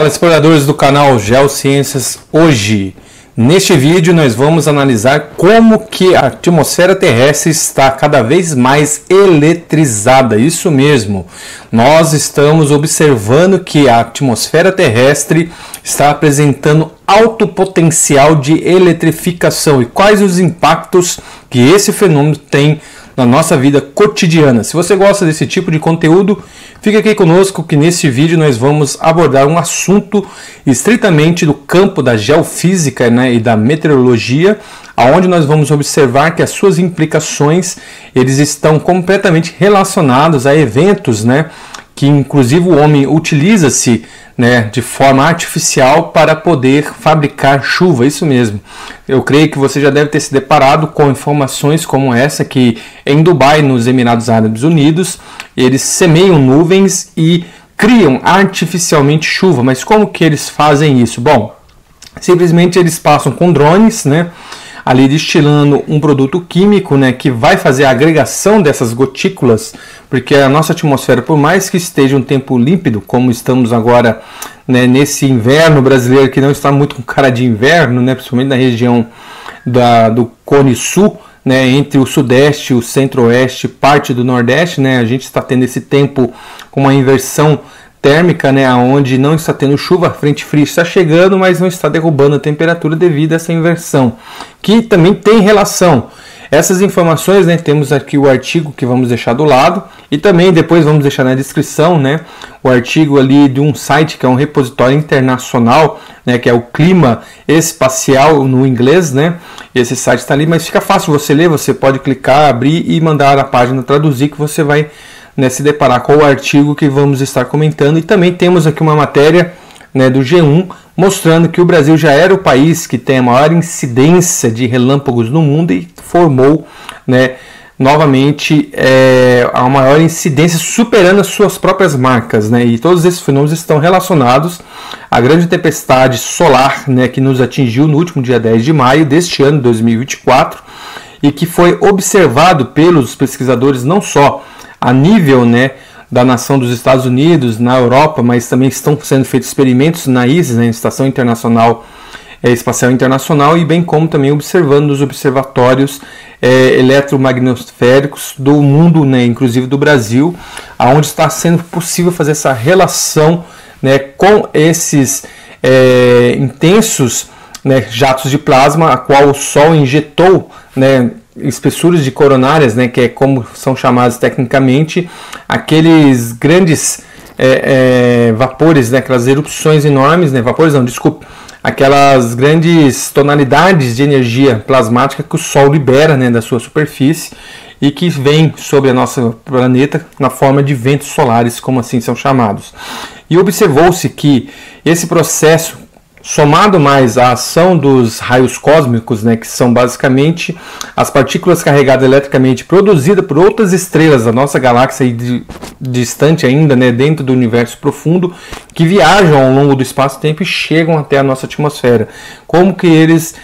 Fala, exploradores do canal Geociências. Hoje, neste vídeo, nós vamos analisar como que a atmosfera terrestre está cada vez mais eletrizada. Isso mesmo, nós estamos observando que a atmosfera terrestre está apresentando alto potencial de eletrificação e quais os impactos que esse fenômeno tem na nossa vida cotidiana. Se você gosta desse tipo de conteúdo, fique aqui conosco que nesse vídeo nós vamos abordar um assunto estritamente do campo da geofísica, e da meteorologia, aonde nós vamos observar que as suas implicações eles estão completamente relacionados a eventos, que inclusive o homem utiliza-se de forma artificial para poder fabricar chuva, isso mesmo. Eu creio que você já deve ter se deparado com informações como essa, que em Dubai, nos Emirados Árabes Unidos, eles semeiam nuvens e criam artificialmente chuva. Mas como que eles fazem isso? Bom, simplesmente eles passam com drones, ali destilando um produto químico, que vai fazer a agregação dessas gotículas, porque a nossa atmosfera, por mais que esteja um tempo límpido, como estamos agora nesse inverno brasileiro, que não está muito com cara de inverno, principalmente na região do Cone Sul, entre o Sudeste, o Centro-Oeste, parte do Nordeste, a gente está tendo esse tempo com uma inversão térmica, onde não está tendo chuva, a frente fria está chegando, mas não está derrubando a temperatura devido a essa inversão, que também tem relação. Essas informações, temos aqui o artigo que vamos deixar do lado e também depois vamos deixar na descrição, o artigo ali de um site que é um repositório internacional, que é o Clima Espacial no inglês, Esse site está ali, mas fica fácil você ler, você pode clicar, abrir e mandar a página traduzir que você vai se deparar com o artigo que vamos estar comentando. E também temos aqui uma matéria do G1 mostrando que o Brasil já era o país que tem a maior incidência de relâmpagos no mundo e formou novamente a maior incidência, superando as suas próprias marcas. E todos esses fenômenos estão relacionados à grande tempestade solar que nos atingiu no último dia 10 de maio deste ano, 2024, e que foi observado pelos pesquisadores não só a nível da nação dos Estados Unidos, na Europa, mas também estão sendo feitos experimentos na ISS, Estação Espacial Internacional, e bem como também observando nos observatórios eletromagnetósfericos do mundo, inclusive do Brasil, aonde está sendo possível fazer essa relação com esses intensos jatos de plasma, a qual o Sol injetou, espessuras de coronárias, que é como são chamados tecnicamente, aqueles grandes vapores, aquelas erupções enormes, vapores não, desculpe, aquelas grandes tonalidades de energia plasmática que o Sol libera da sua superfície e que vem sobre a nossa planeta na forma de ventos solares, como assim são chamados. E observou-se que esse processo, somado mais à ação dos raios cósmicos, que são basicamente as partículas carregadas eletricamente produzidas por outras estrelas da nossa galáxia e distante ainda, dentro do universo profundo, que viajam ao longo do espaço-tempo e chegam até a nossa atmosfera. Como que eles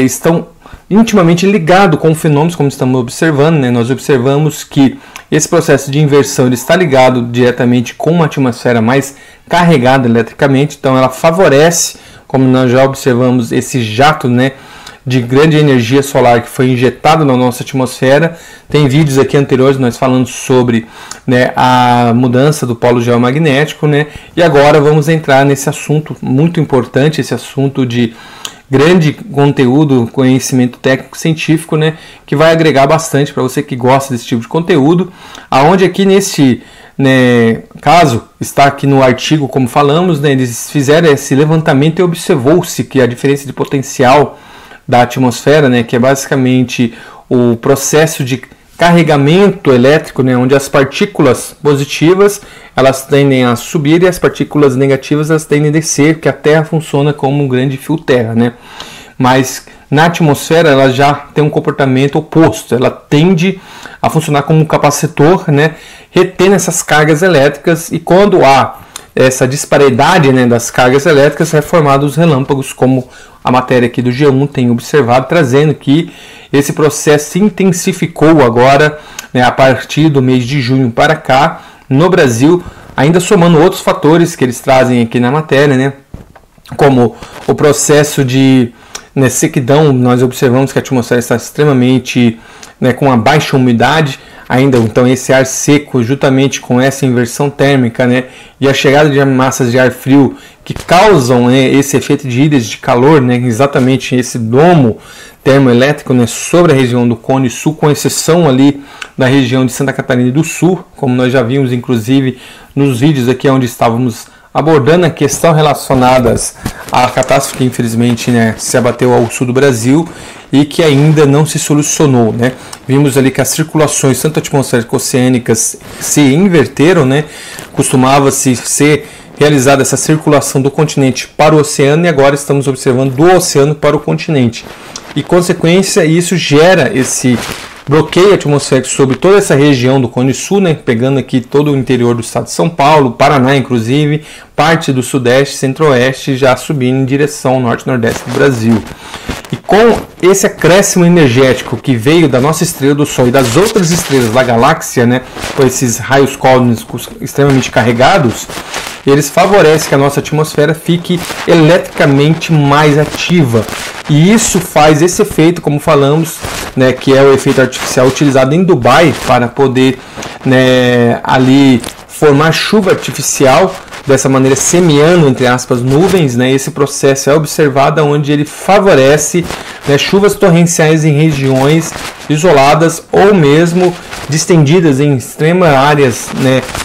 estão intimamente ligados com fenômenos, como estamos observando, Nós observamos que esse processo de inversão ele está ligado diretamente com uma atmosfera mais carregada eletricamente, então ela favorece, como nós já observamos, esse jato de grande energia solar que foi injetado na nossa atmosfera. Tem vídeos aqui anteriores nós falando sobre a mudança do polo geomagnético, e agora vamos entrar nesse assunto muito importante, esse assunto de grande conteúdo, conhecimento técnico científico, que vai agregar bastante para você que gosta desse tipo de conteúdo, aonde aqui nesse caso, está aqui no artigo, como falamos, eles fizeram esse levantamento e observou-se que a diferença de potencial da atmosfera, que é basicamente o processo de carregamento elétrico, onde as partículas positivas elas tendem a subir e as partículas negativas elas tendem a descer, porque a Terra funciona como um grande fio terra, Mas na atmosfera ela já tem um comportamento oposto, ela tende a funcionar como um capacitor, retendo essas cargas elétricas, e quando há essa disparidade das cargas elétricas, é formado os relâmpagos, como a matéria aqui do G1 tem observado, trazendo que esse processo se intensificou agora, a partir do mês de junho para cá, no Brasil, ainda somando outros fatores que eles trazem aqui na matéria, né, como o processo de sequidão. Nós observamos que a atmosfera está extremamente, com uma baixa umidade ainda, então esse ar seco, juntamente com essa inversão térmica, e a chegada de massas de ar frio que causam, esse efeito de ilhas de calor, exatamente esse domo termoelétrico, sobre a região do Cone Sul, com exceção ali da região de Santa Catarina do Sul, como nós já vimos inclusive nos vídeos aqui onde estávamos abordando a questão relacionadas à catástrofe que infelizmente se abateu ao sul do Brasil e que ainda não se solucionou. Vimos ali que as circulações, tanto atmosféricas oceânicas, se inverteram. Costumava-se ser realizada essa circulação do continente para o oceano e agora estamos observando do oceano para o continente. E, consequência, isso gera esse bloqueio atmosférico sobre toda essa região do Cone Sul, pegando aqui todo o interior do estado de São Paulo, Paraná inclusive, parte do Sudeste, Centro-Oeste, já subindo em direção ao Norte e Nordeste do Brasil. E com esse acréscimo energético que veio da nossa estrela do Sol e das outras estrelas da galáxia, com esses raios cósmicos extremamente carregados, eles favorecem que a nossa atmosfera fique eletricamente mais ativa. E isso faz esse efeito, como falamos, que é o efeito artificial utilizado em Dubai para poder ali formar chuva artificial, dessa maneira semeando, entre aspas, nuvens. Esse processo é observado onde ele favorece chuvas torrenciais em regiões isoladas ou mesmo distendidas em extremas áreas,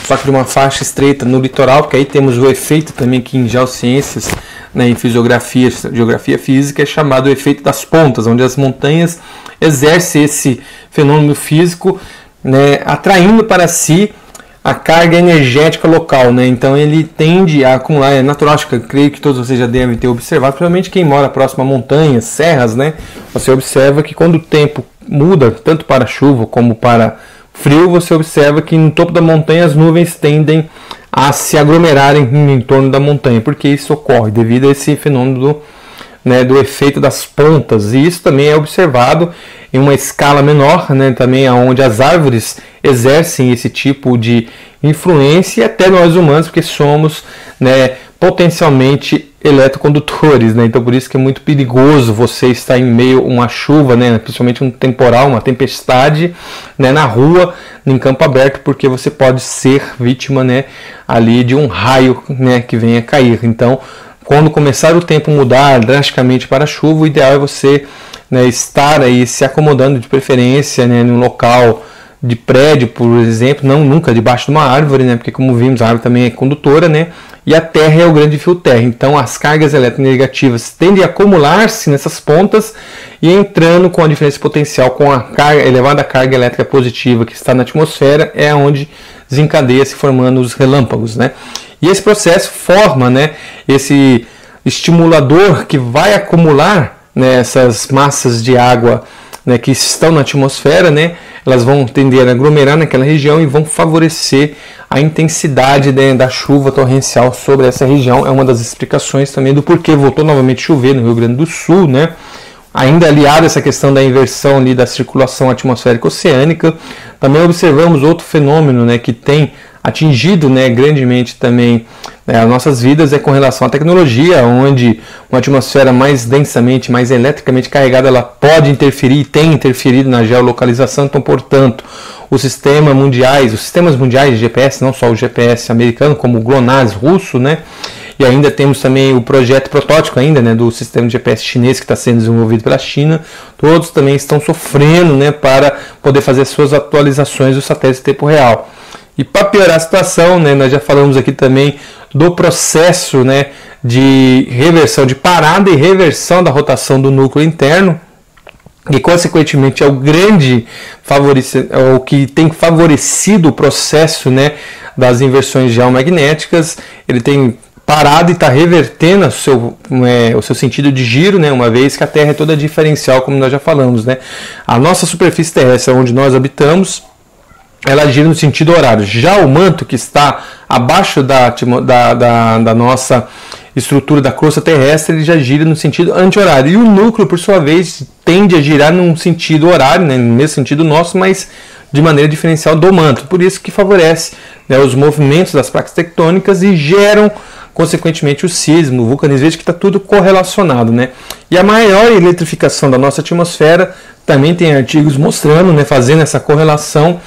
só que de uma faixa estreita no litoral, porque aí temos o efeito também que em geociências, em fisiografia, geografia física, é chamado o efeito das pontas, onde as montanhas exercem esse fenômeno físico, atraindo para si a carga energética local, então ele tende a acumular, é natural, acho que eu creio que todos vocês já devem ter observado, principalmente quem mora próximo a montanhas, serras, você observa que quando o tempo muda, tanto para chuva como para frio, você observa que no topo da montanha as nuvens tendem a se aglomerarem em torno da montanha, porque isso ocorre devido a esse fenômeno do efeito das pontas, e isso também é observado em uma escala menor, também onde as árvores exercem esse tipo de influência, e até nós humanos, porque somos potencialmente eletrocondutores, então por isso que é muito perigoso você estar em meio a uma chuva, principalmente um temporal, uma tempestade, na rua, em campo aberto, porque você pode ser vítima ali de um raio que venha cair. Então, quando começar o tempo mudar drasticamente para a chuva, o ideal é você estar aí se acomodando, de preferência num local de prédio, por exemplo, não nunca debaixo de uma árvore, porque como vimos, a árvore também é condutora, e a terra é o grande fio terra. Então as cargas eletronegativas tendem a acumular-se nessas pontas e entrando com a diferença potencial com a elevada carga elétrica positiva que está na atmosfera, é onde desencadeia se formando os relâmpagos, E esse processo forma, esse estimulador que vai acumular essas massas de água que estão na atmosfera, elas vão tender a aglomerar naquela região e vão favorecer a intensidade da chuva torrencial sobre essa região. É uma das explicações também do porquê voltou novamente a chover no Rio Grande do Sul, Ainda aliado a essa questão da inversão ali da circulação atmosférica oceânica, também observamos outro fenômeno que tem atingido grandemente também as nossas vidas, é com relação à tecnologia, onde uma atmosfera mais densamente, mais eletricamente carregada, ela pode interferir e tem interferido na geolocalização. Então, portanto, os sistemas mundiais de GPS, não só o GPS americano, como o GLONASS russo, e ainda temos também o projeto protótipo ainda, do sistema de GPS chinês que está sendo desenvolvido pela China, todos também estão sofrendo para poder fazer suas atualizações do satélite em tempo real. E para piorar a situação, nós já falamos aqui também do processo de reversão, de parada e reversão da rotação do núcleo interno, e consequentemente é o que tem favorecido o processo das inversões geomagnéticas. Ele tem parado e está revertendo o seu sentido de giro, uma vez que a Terra é toda diferencial, como nós já falamos. A nossa superfície terrestre, onde nós habitamos, ela gira no sentido horário. Já o manto, que está abaixo da nossa estrutura da crosta terrestre, ele já gira no sentido anti-horário. E o núcleo, por sua vez, tende a girar num sentido horário, no mesmo sentido nosso, mas de maneira diferencial do manto. Por isso que favorece né, os movimentos das placas tectônicas e geram, consequentemente, o sismo, o vulcanismo. Veja que está tudo correlacionado, né? E a maior eletrificação da nossa atmosfera também tem artigos mostrando, né, fazendo essa correlação,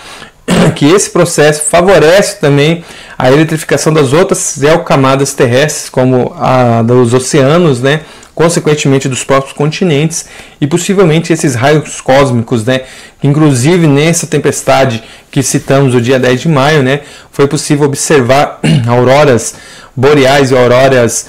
que esse processo favorece também a eletrificação das outras geocamadas terrestres, como a dos oceanos, né, consequentemente dos próprios continentes, e possivelmente esses raios cósmicos, né, inclusive nessa tempestade que citamos o dia 10 de maio, né, foi possível observar auroras boreais e auroras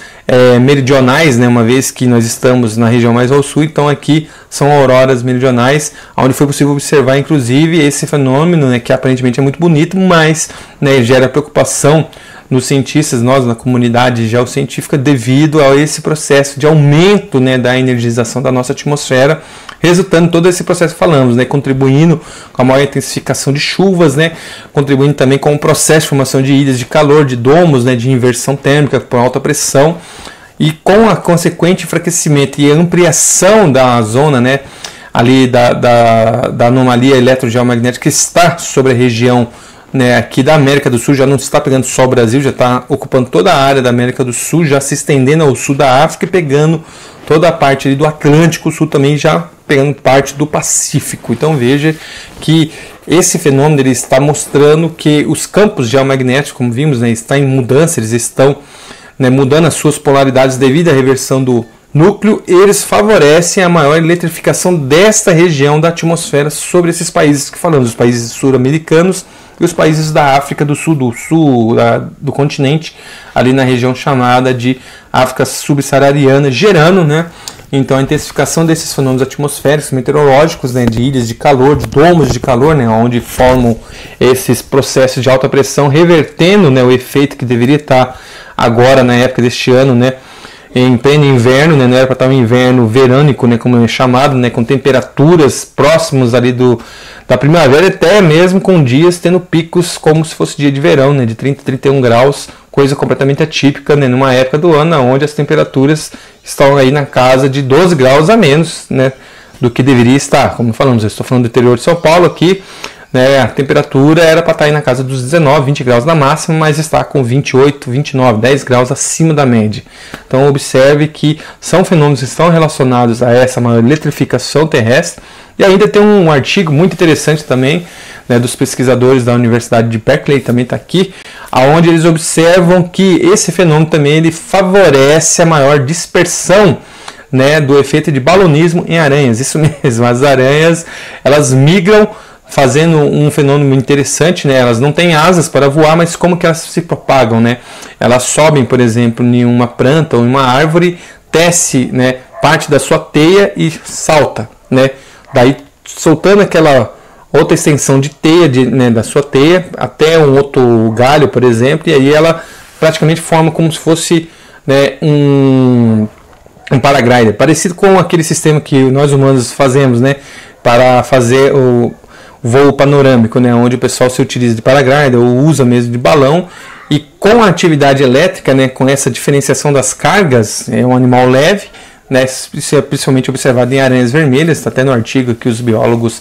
meridionais, né, uma vez que nós estamos na região mais ao sul, então aqui são auroras meridionais, onde foi possível observar inclusive esse fenômeno, né, que aparentemente é muito bonito, mas, né, gera preocupação nos cientistas, nós na comunidade geocientífica, devido a esse processo de aumento, né, da energização da nossa atmosfera, resultando todo esse processo que falamos, né, contribuindo com a maior intensificação de chuvas, né, contribuindo também com o processo de formação de ilhas de calor, de domos, né, de inversão térmica por alta pressão, e com a consequente enfraquecimento e ampliação da zona, né, ali da anomalia eletrogeomagnética que está sobre a região, né, aqui da América do Sul, já não está pegando só o Brasil, já está ocupando toda a área da América do Sul, já se estendendo ao sul da África e pegando toda a parte ali do Atlântico Sul também, já pegando parte do Pacífico. Então veja que esse fenômeno ele está mostrando que os campos geomagnéticos, como vimos, né, estão em mudança, eles estão, né, mudando as suas polaridades devido à reversão do núcleo, eles favorecem a maior eletrificação desta região da atmosfera sobre esses países que falamos, os países sul-americanos e os países da África do Sul, do continente, ali na região chamada de África subsaariana, gerando, né, então a intensificação desses fenômenos atmosféricos, meteorológicos, né, de ilhas de calor, de domos de calor, né, onde formam esses processos de alta pressão, revertendo, né, o efeito que deveria estar agora na época deste ano, né, em pleno inverno, né, não era para estar um inverno verânico, né, como é chamado, né, com temperaturas próximas ali da primavera, até mesmo com dias tendo picos como se fosse dia de verão, né, de 30 a 31 graus, coisa completamente atípica, né, numa época do ano onde as temperaturas estão aí na casa de 12 graus a menos, né, do que deveria estar. Como falamos, eu estou falando do interior de São Paulo aqui, né, a temperatura era para estar aí na casa dos 19, 20 graus na máxima, mas está com 28, 29, 10 graus acima da média. Então observe que são fenômenos que estão relacionados a essa maior eletrificação terrestre. E ainda tem um artigo muito interessante também, né, dos pesquisadores da Universidade de Berkeley, também está aqui, onde eles observam que esse fenômeno também ele favorece a maior dispersão, né, do efeito de balonismo em aranhas. Isso mesmo, as aranhas elas migram, fazendo um fenômeno interessante, né? Elas não têm asas para voar, mas como que elas se propagam, né? Elas sobem, por exemplo, em uma planta ou em uma árvore, tece, né, parte da sua teia e salta, né? Daí soltando aquela outra extensão de teia, né, da sua teia até um outro galho, por exemplo, e aí ela praticamente forma como se fosse, né, um paraglider, parecido com aquele sistema que nós humanos fazemos, né, para fazer o voo panorâmico, né, onde o pessoal se utiliza de paraglider ou usa mesmo de balão, e com a atividade elétrica, né, com essa diferenciação das cargas, é um animal leve, né, isso é principalmente observado em aranhas vermelhas, está até no artigo que os biólogos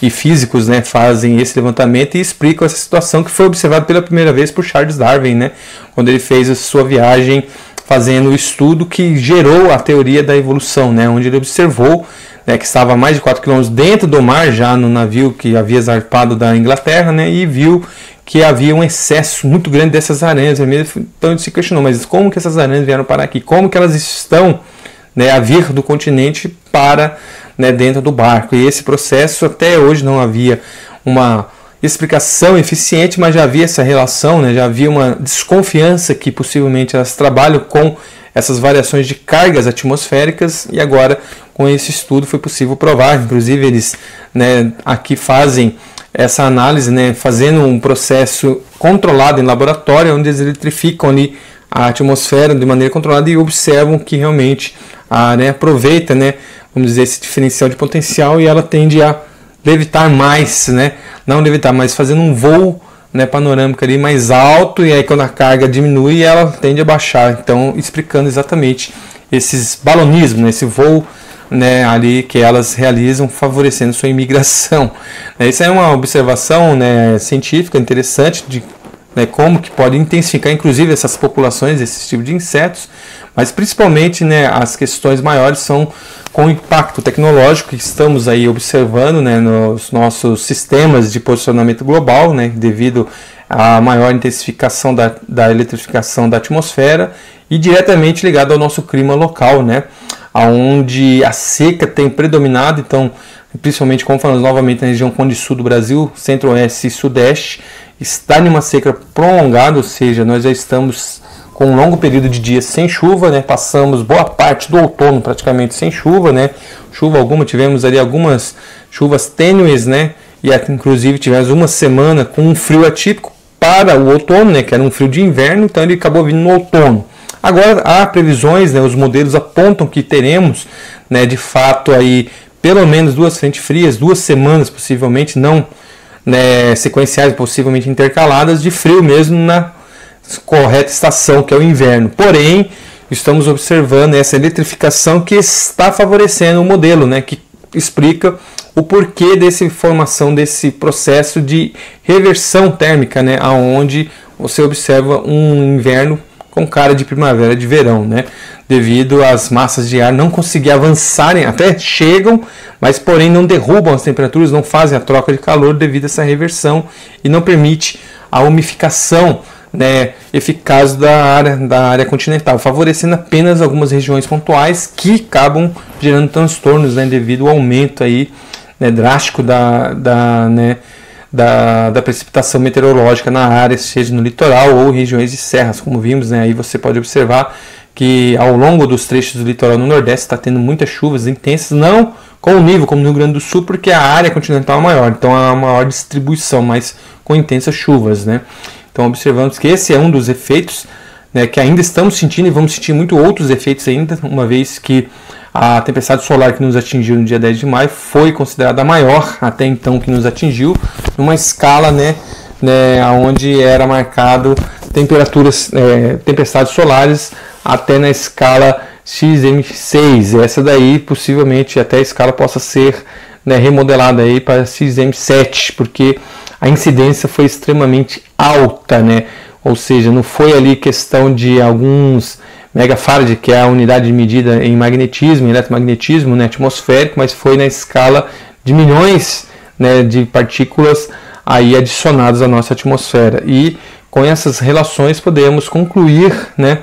e físicos, né, fazem esse levantamento e explicam essa situação que foi observada pela primeira vez por Charles Darwin, né, quando ele fez a sua viagem fazendo o estudo que gerou a teoria da evolução, né, onde ele observou, né, que estava a mais de 4 km dentro do mar, já no navio que havia zarpado da Inglaterra, né, e viu que havia um excesso muito grande dessas aranhas vermelhas. Então ele se questionou, mas como que essas aranhas vieram parar aqui? Como que elas estão, né, a vir do continente para, né, dentro do barco? E esse processo até hoje não havia uma explicação eficiente, mas já havia essa relação, né, já havia uma desconfiança que possivelmente elas trabalham com essas variações de cargas atmosféricas, e agora com esse estudo foi possível provar. Inclusive eles, né, aqui fazem essa análise, né, fazendo um processo controlado em laboratório, onde eles eletrificam ali a atmosfera de maneira controlada e observam que realmente né, aproveita, né, vamos dizer, esse diferencial de potencial, e ela tende a levitar mais, né, não levitar, mas fazendo um voo, né, panorâmico ali mais alto, e aí quando a carga diminui ela tende a baixar. Então explicando exatamente esses balonismos, né, esse voo, né, ali que elas realizam, favorecendo sua imigração. Isso é uma observação, né, científica interessante né, como que pode intensificar, inclusive, essas populações, esse tipo de insetos, mas principalmente, né, as questões maiores são com o impacto tecnológico que estamos aí observando, né, nos nossos sistemas de posicionamento global, né, devido à maior intensificação da eletrificação da atmosfera e diretamente ligado ao nosso clima local, né, onde a seca tem predominado. Então, principalmente, como falamos novamente, na região Conde Sul do Brasil, Centro-Oeste e Sudeste, está em uma seca prolongada, ou seja, nós já estamos com um longo período de dias sem chuva, né? Passamos boa parte do outono praticamente sem chuva, né? Chuva alguma, tivemos ali algumas chuvas tênues, né? E inclusive tivemos uma semana com um frio atípico para o outono, né? Que era um frio de inverno, então ele acabou vindo no outono. Agora há previsões, né? Os modelos apontam que teremos, né? De fato aí pelo menos 2 frentes frias, 2 semanas possivelmente, não, né, sequenciais, possivelmente intercaladas, de frio mesmo na correta estação, que é o inverno. Porém, estamos observando essa eletrificação que está favorecendo o modelo, né, que explica o porquê dessa formação desse processo de reversão térmica, né, onde você observa um inverno com cara de primavera, de verão, né, devido às massas de ar não conseguir avançarem, até chegam, mas porém não derrubam as temperaturas, não fazem a troca de calor devido a essa reversão e não permite a umificação, né, eficaz da área continental, favorecendo apenas algumas regiões pontuais que acabam gerando transtornos, né, devido ao aumento aí, né, drástico da precipitação meteorológica na área, seja no litoral ou regiões de serras, como vimos, né, aí você pode observar que ao longo dos trechos do litoral no Nordeste está tendo muitas chuvas intensas, não com o nível como no Rio Grande do Sul, porque a área continental é maior, então há uma maior distribuição, mas com intensas chuvas, né. Então observamos que esse é um dos efeitos, né, que ainda estamos sentindo, e vamos sentir muito outros efeitos ainda, uma vez que a tempestade solar que nos atingiu no dia 10 de maio foi considerada a maior até então que nos atingiu, numa escala, né, onde era marcado temperaturas, tempestades solares até na escala XM6. Essa daí possivelmente até a escala possa ser, né, remodelada aí para XM7, porque a incidência foi extremamente alta, né? Ou seja, não foi ali questão de alguns megafarad, que é a unidade de medida em magnetismo, em eletromagnetismo, né, atmosférico, mas foi na escala de milhões, né, de partículas aí adicionadas à nossa atmosfera. E com essas relações podemos concluir, né,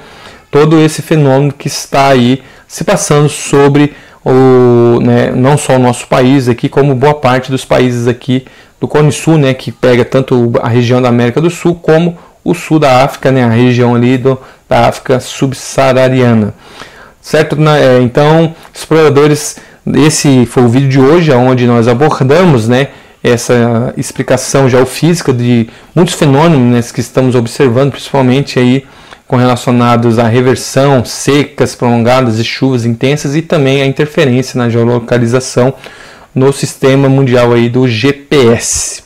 todo esse fenômeno que está aí se passando sobre não só o nosso país aqui, como boa parte dos países aqui do Cone Sul, né, que pega tanto a região da América do Sul como o sul da África, né, a região ali da África subsaariana. Certo? Então, exploradores, esse foi o vídeo de hoje, onde nós abordamos, né, essa explicação geofísica de muitos fenômenos, né, que estamos observando, principalmente aí com relacionados à reversão, secas prolongadas e chuvas intensas, e também a interferência na geolocalização no sistema mundial aí do GPS.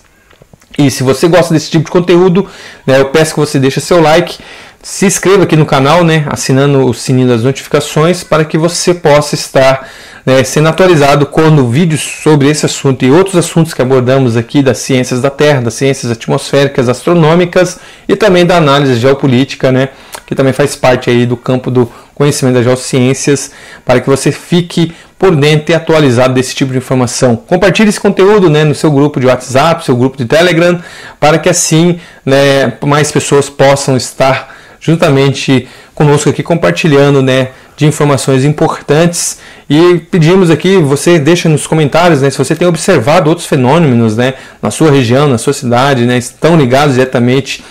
E se você gosta desse tipo de conteúdo, né, eu peço que você deixe seu like, se inscreva aqui no canal, né, assinando o sininho das notificações, para que você possa estar, né, sendo atualizado quando vídeos sobre esse assunto e outros assuntos que abordamos aqui das ciências da Terra, das ciências atmosféricas, astronômicas e também da análise geopolítica, né, que também faz parte aí do campo do conhecimento das geociências, para que você fique por dentro e atualizado desse tipo de informação. Compartilhe esse conteúdo, né, no seu grupo de WhatsApp, seu grupo de Telegram, para que assim, né, mais pessoas possam estar juntamente conosco aqui compartilhando, né, de informações importantes. E pedimos aqui, você deixa nos comentários, né, se você tem observado outros fenômenos, né, na sua região, na sua cidade, né, estão ligados diretamente,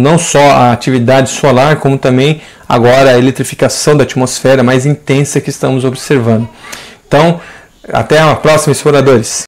não só a atividade solar, como também agora a eletrificação da atmosfera mais intensa que estamos observando. Então, até a próxima, exploradores!